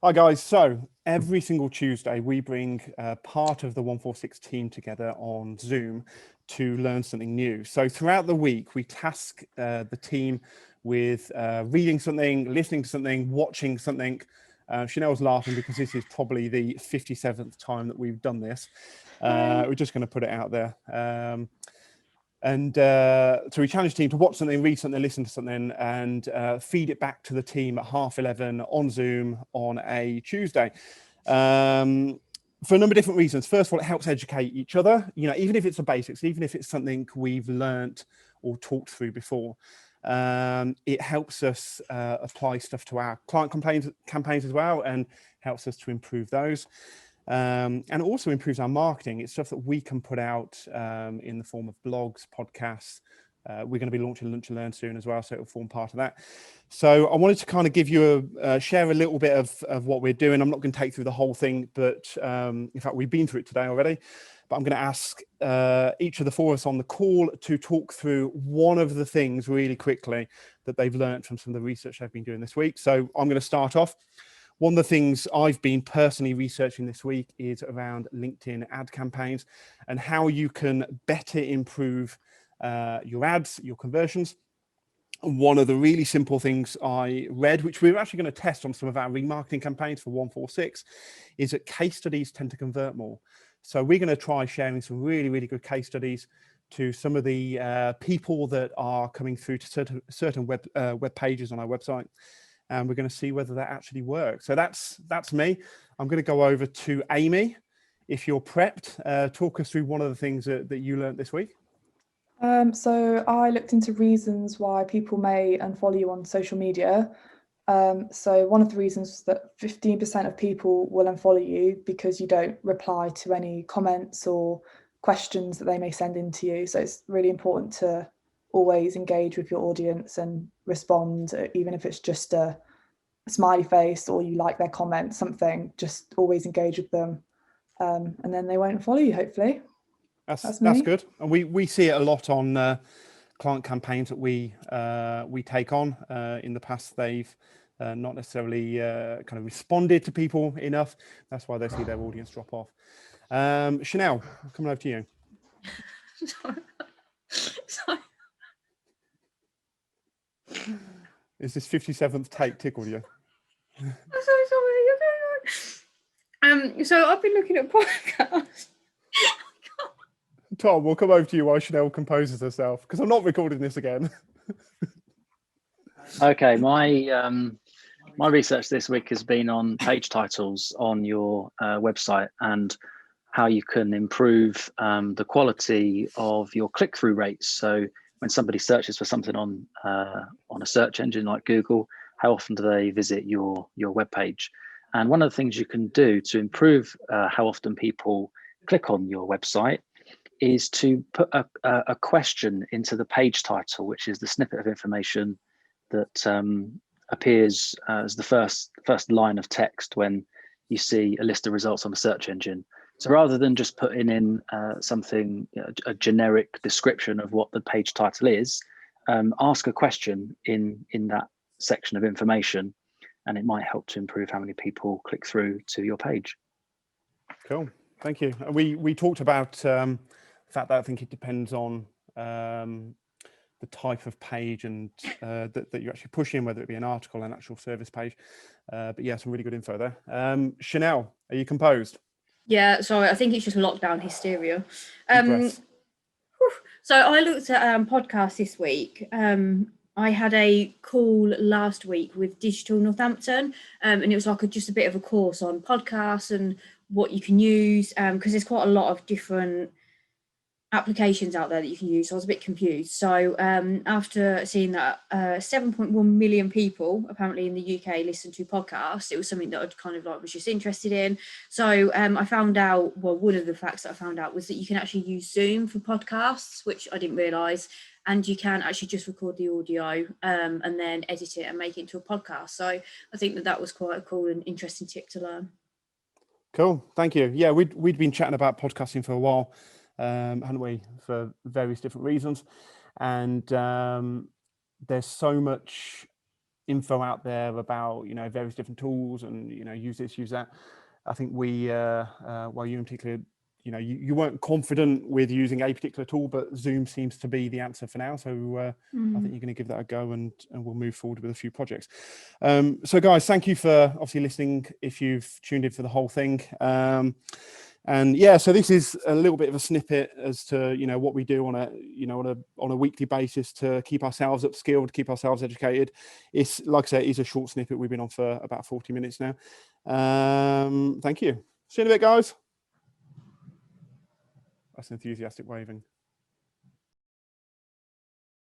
Hi guys, so every single Tuesday we bring part of the 146 team together on Zoom to learn something new. So throughout the week we task the team with reading something, listening to something, watching something. Chanel's laughing because this is probably the 57th time that we've done this. We're just going to put it out there. So we challenge the team to watch something, read something, listen to something, and feed it back to the team at 11:30 on Zoom on a Tuesday. For a number of different reasons. First of all, it helps educate each other, even if it's the basics, even if it's something we've learnt or talked through before. It helps us apply stuff to our client campaigns as well, and helps us to improve those. And it also improves our marketing. It's stuff that we can put out in the form of blogs, podcasts. We're going to be launching Lunch and Learn soon as well, so it'll form part of that. So I wanted to kind of give you share a little bit of what we're doing. I'm not going to take through the whole thing, but in fact, we've been through it today already. But I'm going to ask each of the four of us on the call to talk through one of the things really quickly that they've learned from some of the research they've been doing this week. So I'm going to start off. One of the things I've been personally researching this week is around LinkedIn ad campaigns and how you can better improve your ads, your conversions. And one of the really simple things I read, which we're actually going to test on some of our remarketing campaigns for 146, is that case studies tend to convert more. So we're going to try sharing some really, really good case studies to some of the people that are coming through to certain web pages on our website. And we're going to see whether that actually works. So that's me. I'm going to go over to Amy. If you're prepped, talk us through one of the things that you learned this week. So I looked into reasons why people may unfollow you on social media. So one of the reasons is that 15% of people will unfollow you because you don't reply to any comments or questions that they may send in to you. So it's really important to always engage with your audience and respond, even if it's just a smiley face or you like their comment, something, just always engage with them. And then they won't follow you, hopefully. That's good. And we see it a lot on client campaigns that we take on. In the past, they've not necessarily kind of responded to people enough. That's why they see their audience drop off. Chanel, coming over to you. Sorry. Is this 57th take tickled you? I'm so sorry. So I've been looking at podcasts. Tom, we'll come over to you while Chanel composes herself, because I'm not recording this again. Okay, my research this week has been on page titles on your website and how you can improve the quality of your click-through rates. So when somebody searches for something on a search engine like Google, how often do they visit your web page? And one of the things you can do to improve how often people click on your website is to put a question into the page title, which is the snippet of information that appears as the first line of text when you see a list of results on a search engine. So rather than just putting in something, a generic description of what the page title is, ask a question in that section of information, and it might help to improve how many people click through to your page. Cool, thank you. We talked about the fact that I think it depends on the type of page and that you're actually pushing, whether it be an article, an actual service page. But yeah, some really good info there. Chanel, are you composed? Yeah, sorry, I think it's just lockdown hysteria. Breath. So I looked at podcasts this week. I had a call last week with Digital Northampton, and it was like just a bit of a course on podcasts and what you can use, because there's quite a lot of different applications out there that you can use. So I was a bit confused. So after seeing that 7.1 million people apparently in the UK listen to podcasts, it was something that I kind of like was just interested in. So I found out, well, one of the facts that I found out was that you can actually use Zoom for podcasts, which I didn't realise. And you can actually just record the audio and then edit it and make it into a podcast. So I think that was quite a cool and interesting tip to learn. Cool, thank you. Yeah, we'd been chatting about podcasting for a while, hadn't we, for various different reasons. And there's so much info out there about, you know, various different tools and, you know, use this, use that. I think we, well, you in particular, you know, you weren't confident with using a particular tool, but Zoom seems to be the answer for now. So I think you're going to give that a go, and we'll move forward with a few projects. So guys, thank you for obviously listening if you've tuned in for the whole thing. And yeah, so this is a little bit of a snippet as to, you know, what we do on a, you know, on a weekly basis to keep ourselves upskilled, keep ourselves educated. It's, like I say, it is a short snippet. We've been on for about 40 minutes now. Thank you. See you in a bit, guys. That's enthusiastic waving.